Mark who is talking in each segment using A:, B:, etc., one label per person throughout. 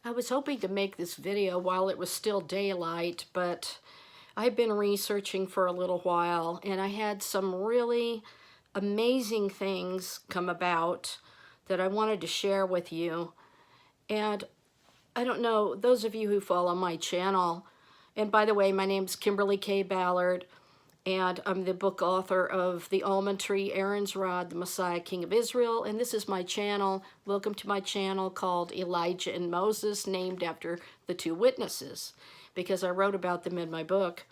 A: I was hoping to make this video while it was still daylight, but I've been researching for a little while and I had some really amazing things come about that I wanted to share with you. And I don't know, those of you who follow my channel, and by the way, my name's Kimberly K. Ballard, and I'm the book author of The Almond Tree, Aaron's Rod, The Messiah, King of Israel, and this is my channel. Welcome to my channel called Elijah and Moses, named after the two witnesses, because I wrote about them in my book.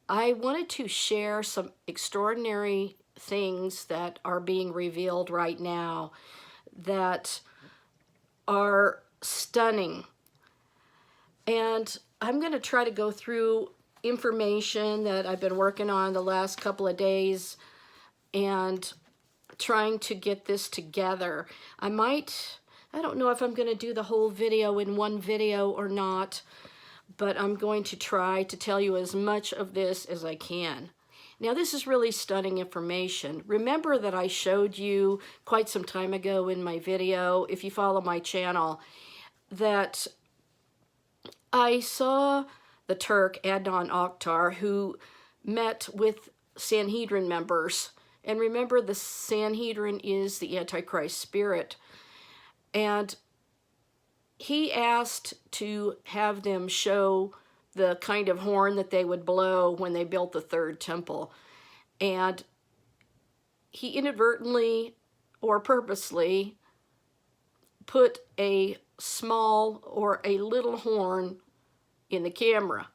A: I wanted to share some extraordinary things that are being revealed right now that are stunning. And I'm going to try to go through information that I've been working on the last couple of days and trying to get this together. I don't know if I'm going to do the whole video in one video or not, but I'm going to try to tell you as much of this as I can. Now, this is really stunning information. Remember that I showed you quite some time ago in my video, if you follow my channel, that I saw the Turk Adnan Oktar, who met with Sanhedrin members. And remember, the Sanhedrin is the Antichrist spirit. And he asked to have them show the kind of horn that they would blow when they built the third temple. And he inadvertently or purposely put a small or a little horn in the camera.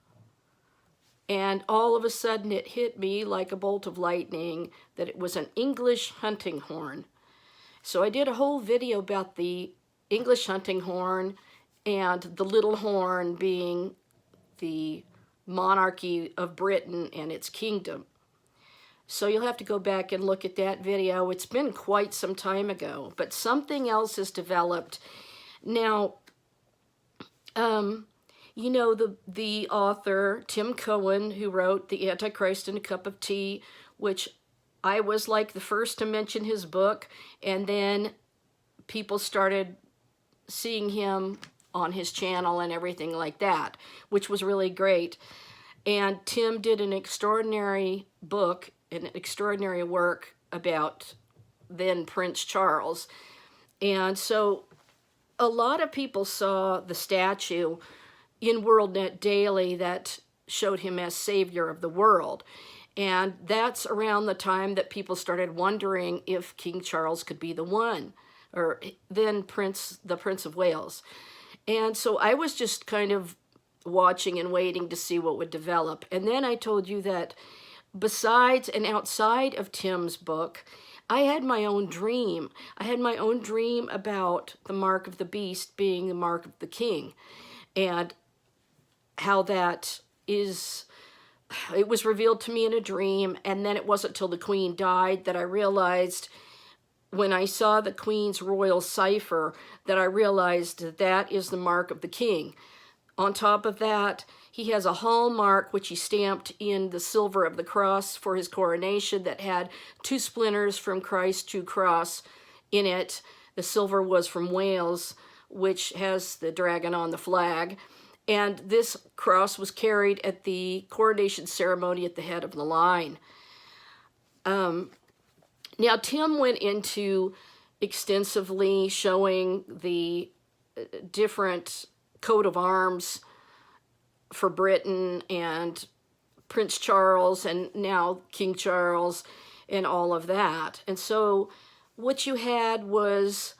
A: And all of a sudden it hit me like a bolt of lightning that it was an English hunting horn. So I did a whole video about the English hunting horn and the little horn being the monarchy of Britain and its kingdom. So you'll have to go back and look at that video. It's been quite some time ago, but something else has developed. Now, you know, the author, Tim Cohen, who wrote The Antichrist and a Cup of Tea, which I was like the first to mention his book, and then people started seeing him on his channel and everything like that, which was really great. And Tim did an extraordinary book, an extraordinary work about then Prince Charles. And so a lot of people saw the statue in WorldNet Daily that showed him as savior of the world. And that's around the time that people started wondering if King Charles could be the one, or then the Prince of Wales. And so I was just kind of watching and waiting to see what would develop. And then I told you that besides and outside of Tim's book, I had my own dream. I had my own dream about the mark of the beast being the mark of the king, and how that is, it was revealed to me in a dream. And then it wasn't till the queen died that I realized, when I saw the queen's royal cipher, that I realized that that is the mark of the king. On top of that, he has a hallmark which he stamped in the silver of the cross for his coronation that had two splinters from Christ to cross in it. The silver was from Wales, which has the dragon on the flag. And this cross was carried at the coronation ceremony at the head of the line. Now, Tim went into extensively showing the different coat of arms for Britain and Prince Charles and now King Charles and all of that. And so what you had was,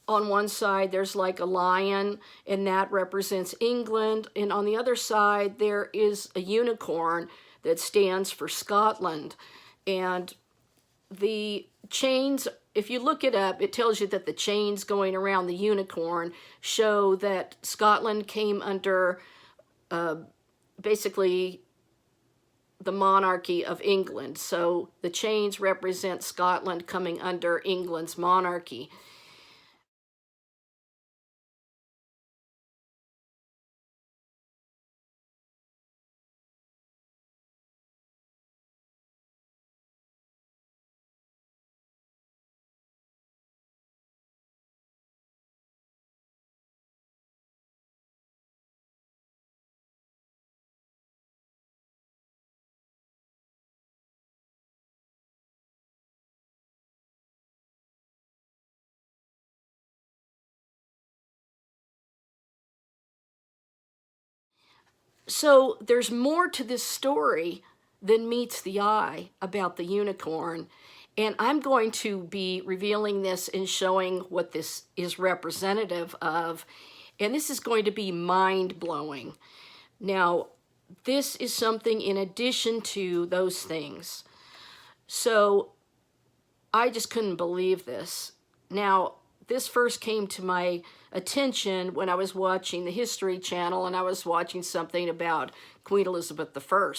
A: on one side, there's like a lion, and that represents England. And on the other side, there is a unicorn that stands for Scotland. And the chains, if you look it up, it tells you that the chains going around the unicorn show that Scotland came under basically the monarchy of England. So the chains represent Scotland coming under England's monarchy. So there's more to this story than meets the eye about the unicorn. And I'm going to be revealing this and showing what this is representative of. And this is going to be mind-blowing. Now, this is something in addition to those things. So I just couldn't believe this. Now, this first came to my attention when I was watching the History Channel, and I was watching something about Queen Elizabeth I.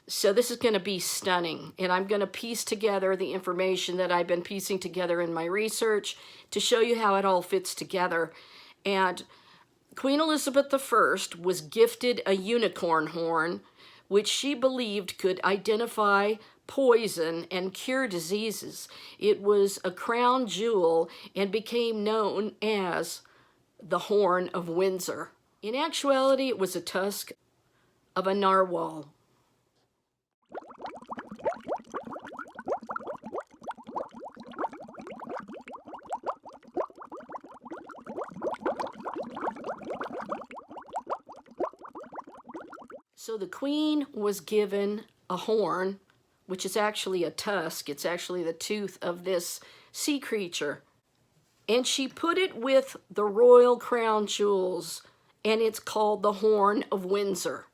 A: So this is going to be stunning, and I'm going to piece together the information that I've been piecing together in my research to show you how it all fits together. And Queen Elizabeth I was gifted a unicorn horn, which she believed could identify poison and cure diseases. It was a crown jewel and became known as the Horn of Windsor. In actuality, it was a tusk of a narwhal. So the queen was given a horn, which is actually a tusk. It's actually the tooth of this sea creature. And she put it with the royal crown jewels, and it's called the Horn of Windsor.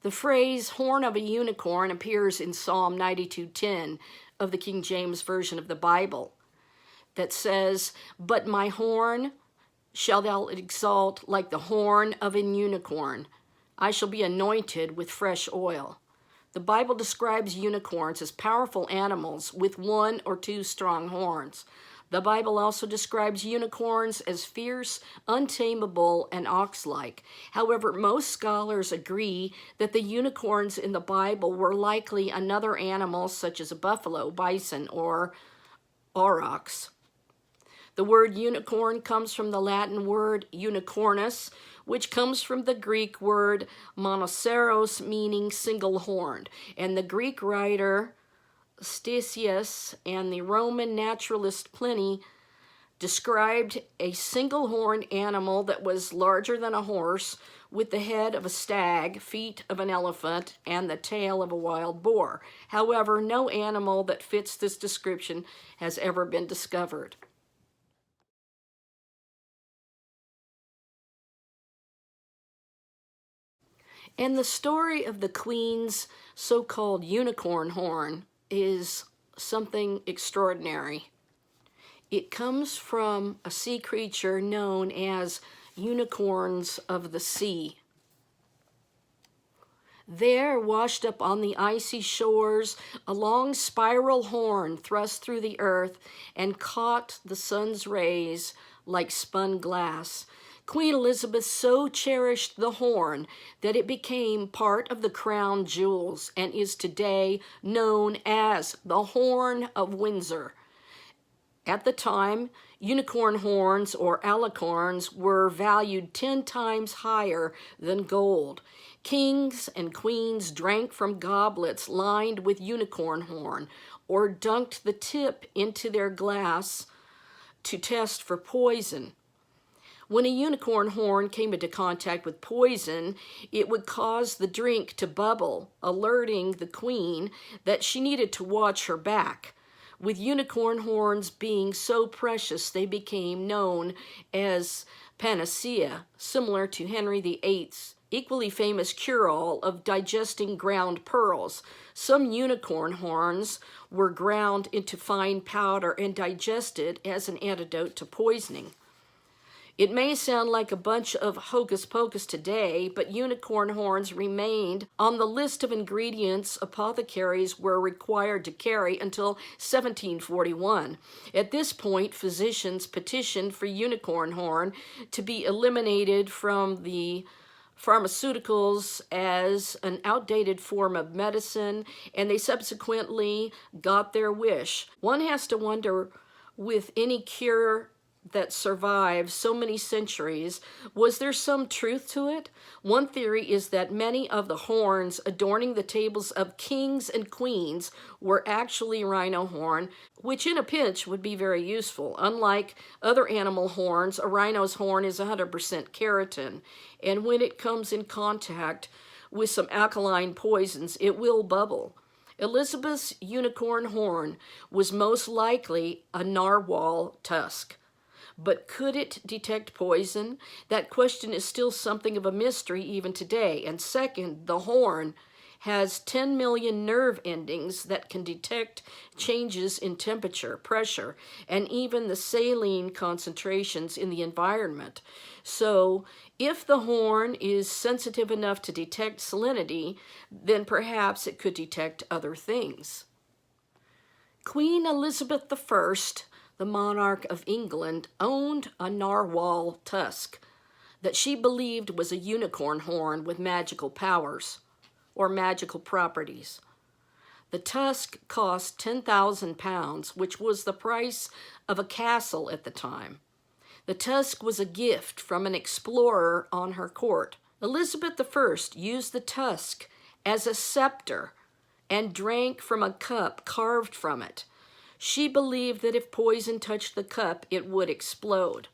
A: The phrase horn of a unicorn appears in Psalm 92:10 of the King James Version of the Bible that says, "But my horn shall thou exalt like the horn of an unicorn. I shall be anointed with fresh oil." The Bible describes unicorns as powerful animals with one or two strong horns. The Bible also describes unicorns as fierce, untamable, and ox-like. However, most scholars agree that the unicorns in the Bible were likely another animal such as a buffalo, bison, or aurochs. The word unicorn comes from the Latin word unicornus, which comes from the Greek word monoceros, meaning single-horned. And the Greek writer Statius and the Roman naturalist Pliny described a single-horned animal that was larger than a horse, with the head of a stag, feet of an elephant, and the tail of a wild boar. However, no animal that fits this description has ever been discovered. And the story of the Queen's so-called unicorn horn is something extraordinary. It comes from a sea creature known as unicorns of the sea. There, washed up on the icy shores, a long spiral horn thrust through the earth and caught the sun's rays like spun glass. Queen Elizabeth so cherished the horn that it became part of the crown jewels and is today known as the Horn of Windsor. At the time, unicorn horns or alicorns were valued 10 times higher than gold. Kings and queens drank from goblets lined with unicorn horn or dunked the tip into their glass to test for poison. When a unicorn horn came into contact with poison, it would cause the drink to bubble, alerting the queen that she needed to watch her back. With unicorn horns being so precious, they became known as panacea, similar to Henry VIII's equally famous cure-all of digesting ground pearls. Some unicorn horns were ground into fine powder and digested as an antidote to poisoning. It may sound like a bunch of hocus pocus today, but unicorn horns remained on the list of ingredients apothecaries were required to carry until 1741. At this point, physicians petitioned for unicorn horn to be eliminated from the pharmaceuticals as an outdated form of medicine, and they subsequently got their wish. One has to wonder, with any cure that survived so many centuries, was there some truth to it? One theory is that many of the horns adorning the tables of kings and queens were actually rhino horn, which in a pinch would be very useful. Unlike other animal horns, a rhino's horn is 100% keratin, and when it comes in contact with some alkaline poisons, it will bubble. Elizabeth's unicorn horn was most likely a narwhal tusk. But could it detect poison? That question is still something of a mystery even today. And second, the horn has 10 million nerve endings that can detect changes in temperature, pressure, and even the saline concentrations in the environment. So if the horn is sensitive enough to detect salinity, then perhaps it could detect other things. Queen Elizabeth I, the monarch of England, owned a narwhal tusk that she believed was a unicorn horn with magical powers or magical properties. The tusk cost £10,000, which was the price of a castle at the time. The tusk was a gift from an explorer on her court. Elizabeth I used the tusk as a scepter and drank from a cup carved from it. She believed that if poison touched the cup, it would explode.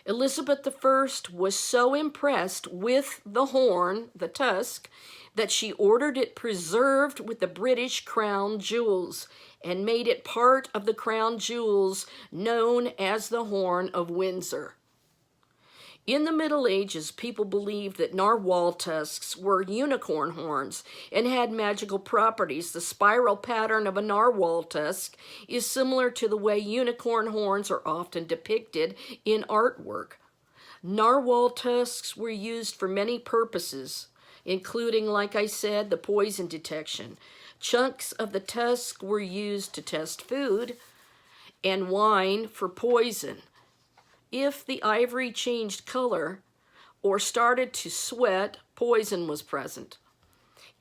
A: Elizabeth I was so impressed with the horn, the tusk, that she ordered it preserved with the British crown jewels and made it part of the crown jewels known as the Horn of Windsor. In the Middle Ages, people believed that narwhal tusks were unicorn horns and had magical properties. The spiral pattern of a narwhal tusk is similar to the way unicorn horns are often depicted in artwork. Narwhal tusks were used for many purposes, including, like I said, the poison detection. Chunks of the tusk were used to test food and wine for poison. If the ivory changed color or started to sweat, poison was present.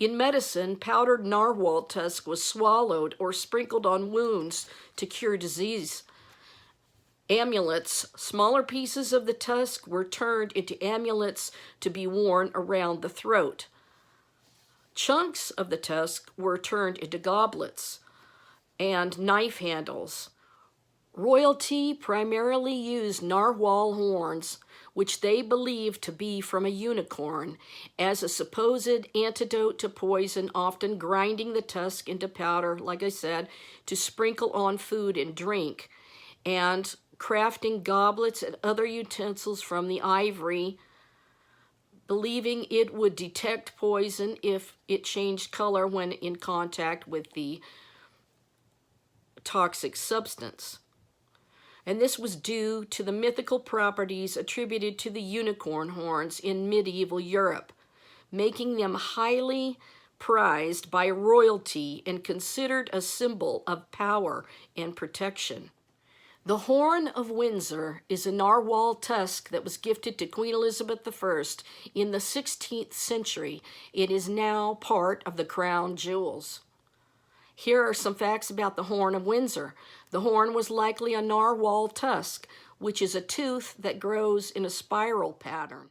A: In medicine, powdered narwhal tusk was swallowed or sprinkled on wounds to cure disease. Amulets, smaller pieces of the tusk were turned into amulets to be worn around the throat. Chunks of the tusk were turned into goblets and knife handles. Royalty primarily used narwhal horns, which they believed to be from a unicorn, as a supposed antidote to poison, often grinding the tusk into powder, like I said, to sprinkle on food and drink, and crafting goblets and other utensils from the ivory, believing it would detect poison if it changed color when in contact with the toxic substance. And this was due to the mythical properties attributed to the unicorn horns in medieval Europe, making them highly prized by royalty and considered a symbol of power and protection. The Horn of Windsor is a narwhal tusk that was gifted to Queen Elizabeth I in the 16th century. It is now part of the crown jewels. Here are some facts about the Horn of Windsor. The horn was likely a narwhal tusk, which is a tooth that grows in a spiral pattern.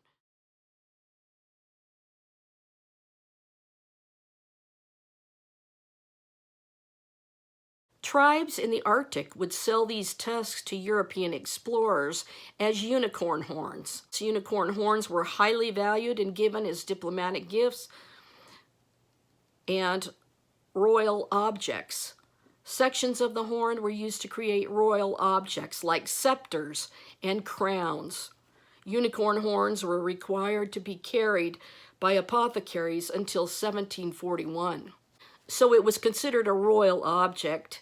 A: Tribes in the Arctic would sell these tusks to European explorers as unicorn horns. Unicorn horns were highly valued and given as diplomatic gifts and royal objects. Sections of the horn were used to create royal objects like scepters and crowns. Unicorn horns were required to be carried by apothecaries until 1741. So it was considered a royal object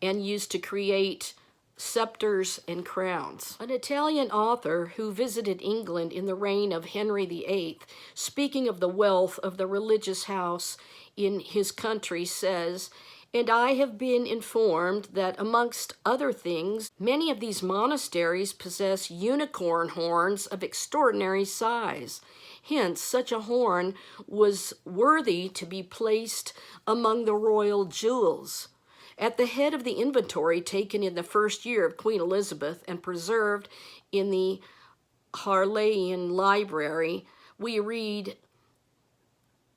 A: and used to create scepters and crowns. An Italian author who visited England in the reign of Henry VIII, speaking of the wealth of the religious house in his country, says, "And I have been informed that, amongst other things, many of these monasteries possess unicorn horns of extraordinary size. Hence, such a horn was worthy to be placed among the royal jewels. At the head of the inventory taken in the first year of Queen Elizabeth and preserved in the Harleian Library, we read,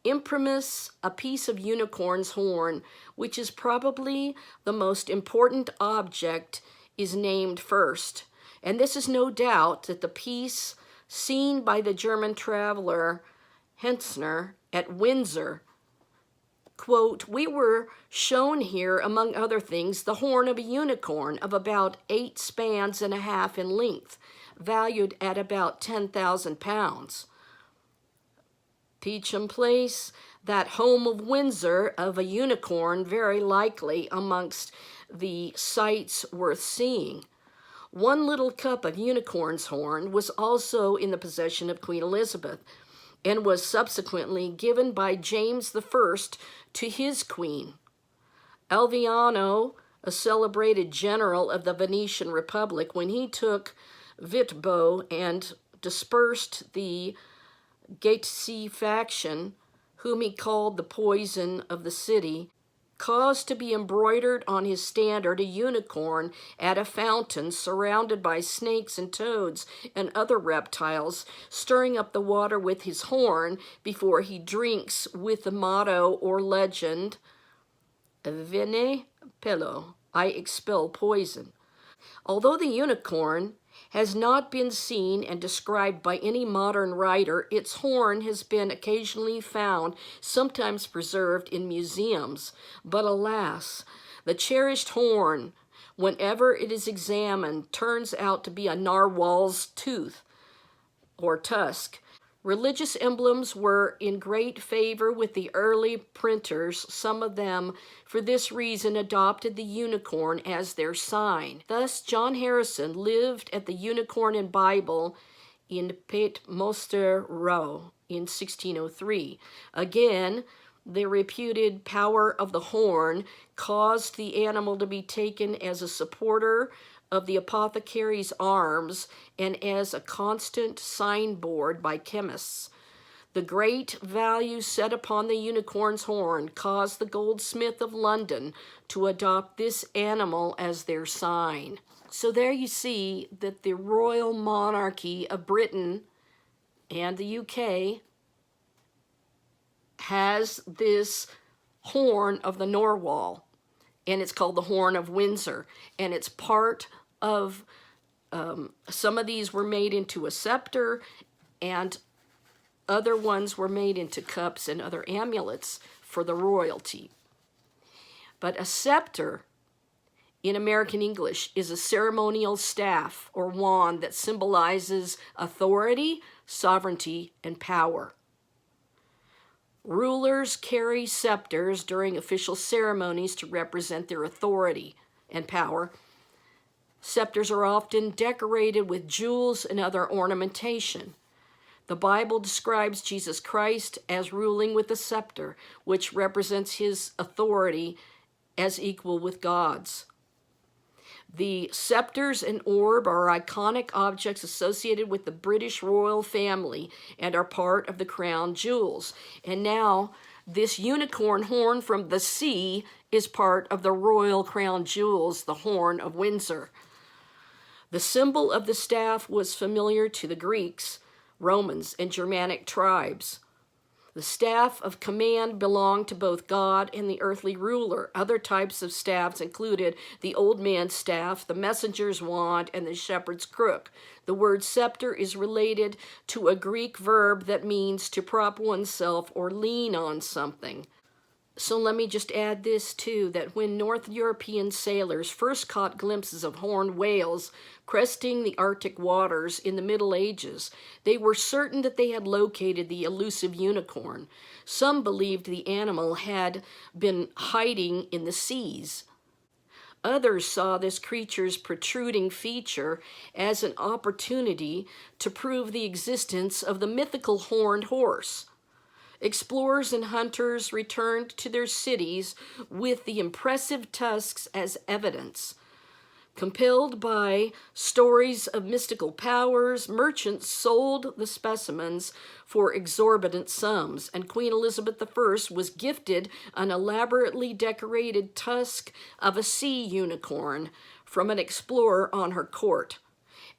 A: imprimis, a piece of unicorn's horn, which is probably the most important object, is named first. And this is no doubt that the piece seen by the German traveler Hentzner at Windsor, quote, we were shown here, among other things, the horn of a unicorn of about 8 spans and a half in length, valued at about 10,000 pounds. Peacham Place, that home of Windsor of a unicorn, very likely amongst the sights worth seeing. One little cup of unicorn's horn was also in the possession of Queen Elizabeth and was subsequently given by James I to his queen. Alviano, a celebrated general of the Venetian Republic, when he took Vitbo and dispersed the Gaetzi faction, whom he called the poison of the city, caused to be embroidered on his standard a unicorn at a fountain surrounded by snakes and toads and other reptiles, stirring up the water with his horn before he drinks, with the motto or legend, Vene Pello, I expel poison. Although the unicorn has not been seen and described by any modern writer, its horn has been occasionally found, sometimes preserved in museums. But alas, the cherished horn, whenever it is examined, turns out to be a narwhal's tooth or tusk. Religious emblems were in great favor with the early printers. Some of them, for this reason, adopted the unicorn as their sign. Thus, John Harrison lived at the Unicorn and Bible in Paternoster Row in 1603. Again, the reputed power of the horn caused the animal to be taken as a supporter of the apothecary's arms and as a constant signboard by chemists. The great value set upon the unicorn's horn caused the goldsmith of London to adopt this animal as their sign. So there you see that the royal monarchy of Britain and the UK has this horn of the narwhal, and it's called the Horn of Windsor, and it's part of some of these were made into a scepter, and other ones were made into cups and other amulets for the royalty. But a scepter in American English is a ceremonial staff or wand that symbolizes authority, sovereignty, and power. Rulers carry scepters during official ceremonies to represent their authority and power. Scepters are often decorated with jewels and other ornamentation. The Bible describes Jesus Christ as ruling with a scepter, which represents his authority as equal with God's. The scepters and orb are iconic objects associated with the British royal family and are part of the crown jewels. And now, this unicorn horn from the sea is part of the royal crown jewels, the Horn of Windsor. The symbol of the staff was familiar to the Greeks, Romans, and Germanic tribes. The staff of command belonged to both God and the earthly ruler. Other types of staffs included the old man's staff, the messenger's wand, and the shepherd's crook. The word scepter is related to a Greek verb that means to prop oneself or lean on something. So let me just add this too, that when North European sailors first caught glimpses of horned whales cresting the Arctic waters in the Middle Ages, they were certain that they had located the elusive unicorn. Some believed the animal had been hiding in the seas. Others saw this creature's protruding feature as an opportunity to prove the existence of the mythical horned horse. Explorers and hunters returned to their cities with the impressive tusks as evidence. Compelled by stories of mystical powers, merchants sold the specimens for exorbitant sums, and Queen Elizabeth I was gifted an elaborately decorated tusk of a sea unicorn from an explorer on her court.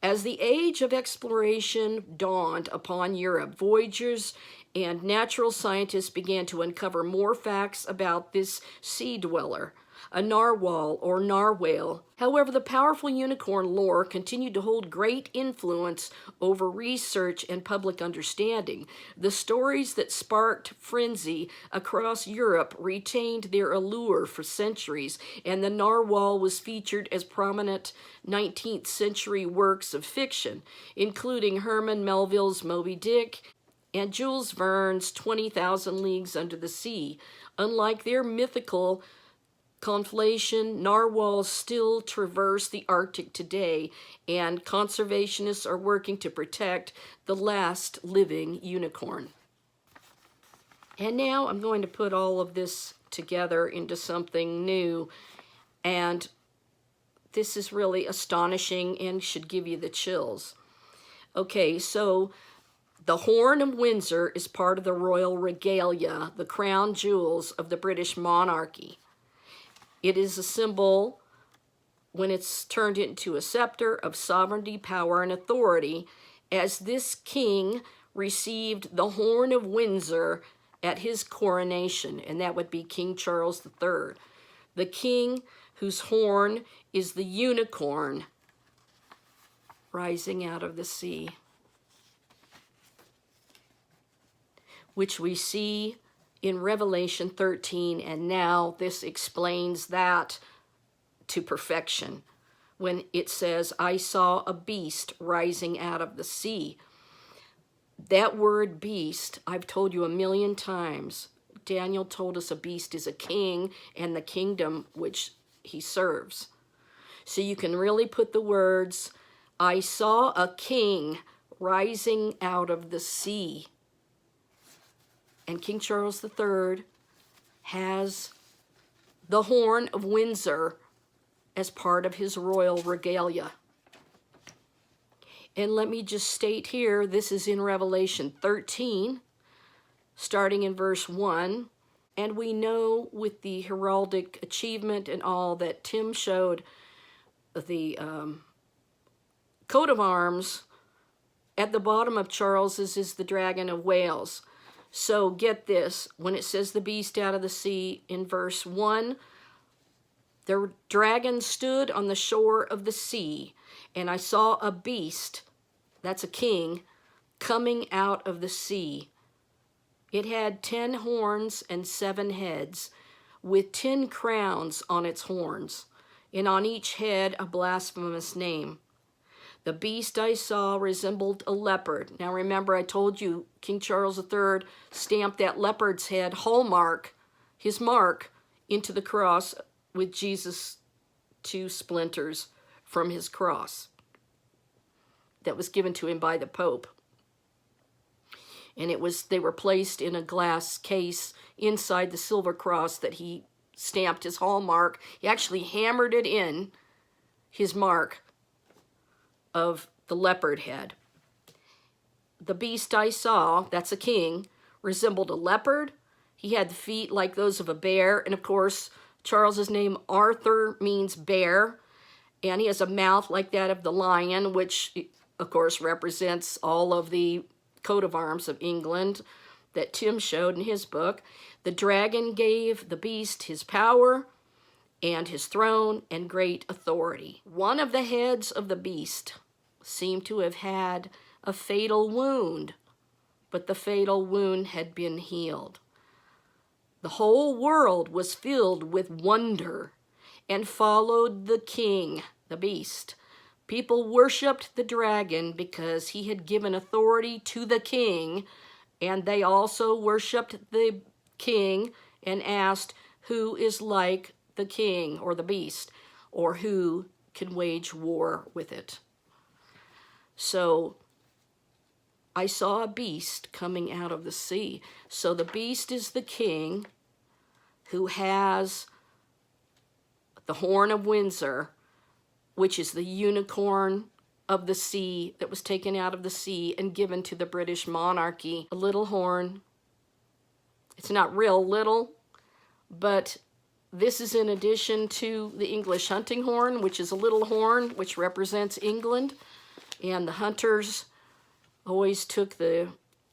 A: As the age of exploration dawned upon Europe, voyagers and natural scientists began to uncover more facts about this sea dweller, a narwhal or narwhale. However, the powerful unicorn lore continued to hold great influence over research and public understanding. The stories that sparked frenzy across Europe retained their allure for centuries, and the narwhal was featured as prominent 19th century works of fiction, including Herman Melville's Moby Dick and Jules Verne's 20,000 Leagues Under the Sea. Unlike their mythical conflation, narwhals still traverse the Arctic today, and conservationists are working to protect the last living unicorn. And now I'm going to put all of this together into something new, and this is really astonishing and should give you the chills. Okay, so the Horn of Windsor is part of the royal regalia, the crown jewels of the British monarchy. It is a symbol, when it's turned into a scepter, of sovereignty, power, and authority, as this king received the Horn of Windsor at his coronation, and that would be King Charles III. The king whose horn is the unicorn rising out of the sea, which we see in Revelation 13, and now this explains that to perfection when it says, I saw a beast rising out of the sea. That word beast, I've told you a million times. Daniel told us a beast is a king and the kingdom which he serves. So you can really put the words, I saw a king rising out of the sea. And King Charles III has the Horn of Windsor as part of his royal regalia. And let me just state here, this is in Revelation 13, starting in verse 1. And we know with the heraldic achievement and all that Tim showed, the coat of arms at the bottom of Charles's is the Dragon of Wales. So get this, when it says the beast out of the sea in verse 1, the dragon stood on the shore of the sea, and I saw a beast, that's a king, coming out of the sea. It had 10 horns and 7 heads, with 10 crowns on its horns, and on each head a blasphemous name. The beast I saw resembled a leopard. Now remember, I told you King Charles III stamped that leopard's head hallmark, his mark, into the cross with Jesus' 2 splinters from his cross that was given to him by the Pope. And they were placed in a glass case inside the silver cross that he stamped his hallmark. He actually hammered it in, his mark of the leopard head. The beast I saw, that's a king, resembled a leopard. He had feet like those of a bear, and of course, Charles's name Arthur means bear, and he has a mouth like that of the lion, which of course represents all of the coat of arms of England that Tim showed in his book. The dragon gave the beast his power and his throne and great authority. One of the heads of the beast seemed to have had a fatal wound, but the fatal wound had been healed. The whole world was filled with wonder and followed the king, the beast. People worshipped the dragon because he had given authority to the king, and they also worshipped the king and asked, who is like the king or the beast, or who can wage war with it? So I saw a beast coming out of the sea. So the beast is the king who has the Horn of Windsor, which is the unicorn of the sea that was taken out of the sea and given to the British monarchy. A little horn. It's not real little, but this is in addition to the English hunting horn, which is a little horn which represents England. And the hunters always took the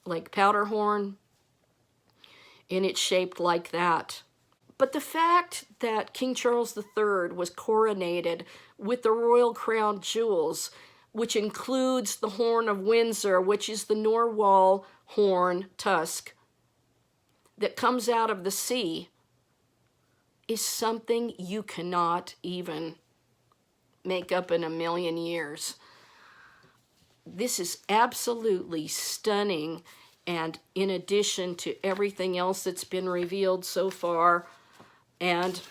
A: like powder horn, and it's shaped like that. But the fact that King Charles III was coronated with the royal crown jewels, which includes the Horn of Windsor, which is the narwhal horn tusk that comes out of the sea, is something you cannot even make up in a million years. This is absolutely stunning, and in addition to everything else that's been revealed so far, and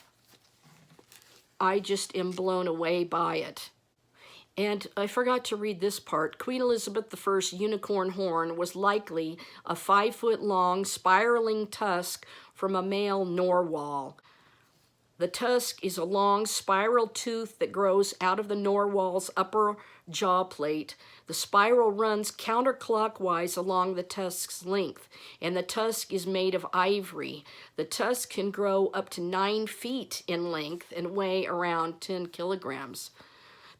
A: I just am blown away by it. And I forgot to read this part. Queen Elizabeth I's unicorn horn was likely a 5-foot-long spiraling tusk from a male narwhal. The tusk is a long spiral tooth that grows out of the narwhal's upper jaw plate. The spiral runs counterclockwise along the tusk's length, and the tusk is made of ivory. The tusk can grow up to 9 feet in length and weigh around 10 kilograms.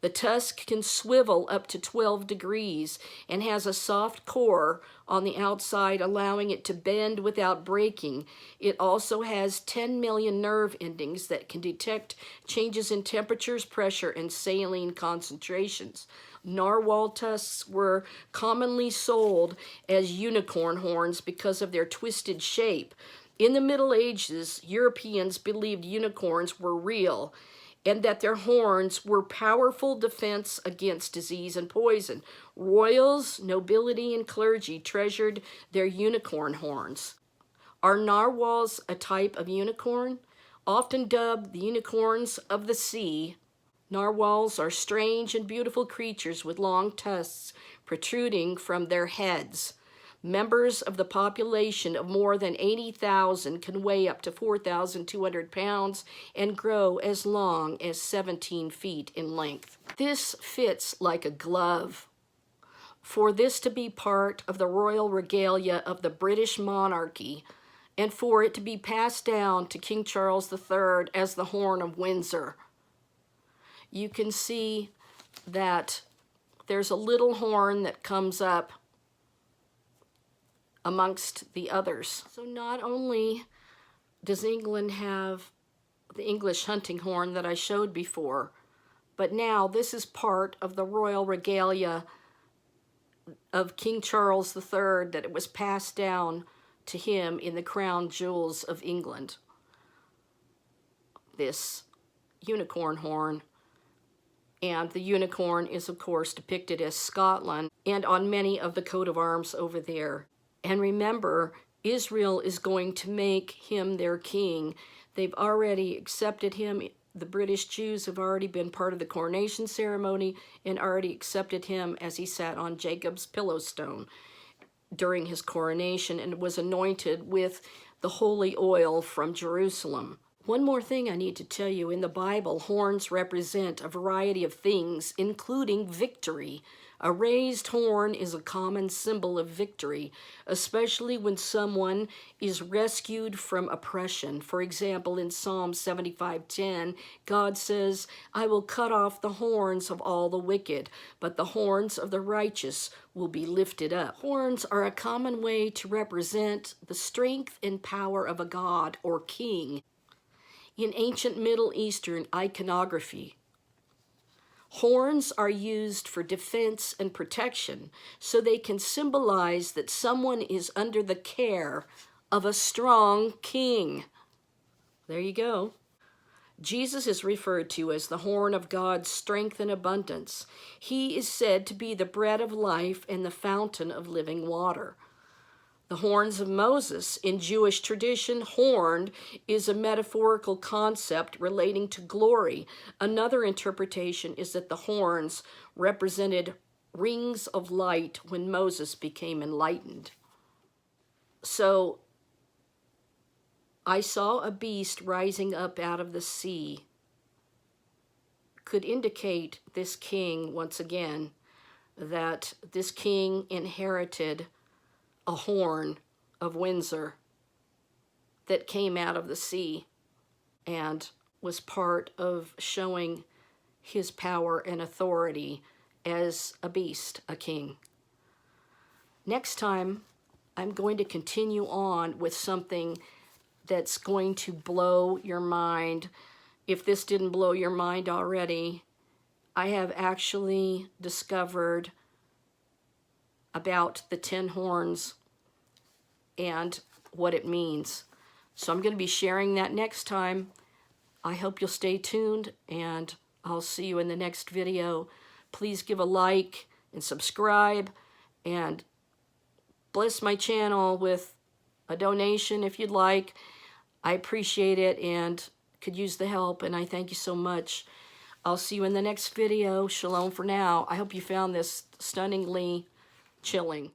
A: The tusk can swivel up to 12 degrees and has a soft core on the outside, allowing it to bend without breaking. It also has 10 million nerve endings that can detect changes in temperatures, pressure, and saline concentrations. Narwhal tusks were commonly sold as unicorn horns because of their twisted shape. In the Middle Ages, Europeans believed unicorns were real, and that their horns were powerful defense against disease and poison. Royals, nobility, and clergy treasured their unicorn horns. Are narwhals a type of unicorn? Often dubbed the unicorns of the sea, narwhals are strange and beautiful creatures with long tusks protruding from their heads. Members of the population of more than 80,000 can weigh up to 4,200 pounds and grow as long as 17 feet in length. This fits like a glove. For this to be part of the royal regalia of the British monarchy, and for it to be passed down to King Charles III as the Horn of Windsor, you can see that there's a little horn that comes up amongst the others. So not only does England have the English hunting horn that I showed before, but now this is part of the royal regalia of King Charles III, that it was passed down to him in the crown jewels of England. This unicorn horn. And the unicorn is, of course, depicted as Scotland and on many of the coat of arms over there. And remember, Israel is going to make him their king. They've already accepted him. The British Jews have already been part of the coronation ceremony and already accepted him as he sat on Jacob's pillow stone during his coronation and was anointed with the holy oil from Jerusalem. One more thing I need to tell you. In the Bible, horns represent a variety of things, including victory. A raised horn is a common symbol of victory, especially when someone is rescued from oppression. For example, in Psalm 75:10, God says, "I will cut off the horns of all the wicked, but the horns of the righteous will be lifted up." Horns are a common way to represent the strength and power of a god or king. In ancient Middle Eastern iconography, horns are used for defense and protection, so they can symbolize that someone is under the care of a strong king. There you go. Jesus is referred to as the horn of God's strength and abundance. He is said to be the bread of life and the fountain of living water. The horns of Moses. In Jewish tradition, horned is a metaphorical concept relating to glory. Another interpretation is that the horns represented rings of light when Moses became enlightened. So I saw a beast rising up out of the sea, could indicate this king, once again, that this king inherited a horn of Windsor that came out of the sea and was part of showing his power and authority as a beast, a king. Next time, I'm going to continue on with something that's going to blow your mind. If this didn't blow your mind already, I have actually discovered about the 10 horns and what it means. So I'm going to be sharing that next time. I hope you'll stay tuned, and I'll see you in the next video. Please give a like and subscribe, and bless my channel with a donation if you'd like. I appreciate it and could use the help, and I thank you so much. I'll see you in the next video. Shalom for now. I hope you found this stunningly chilling.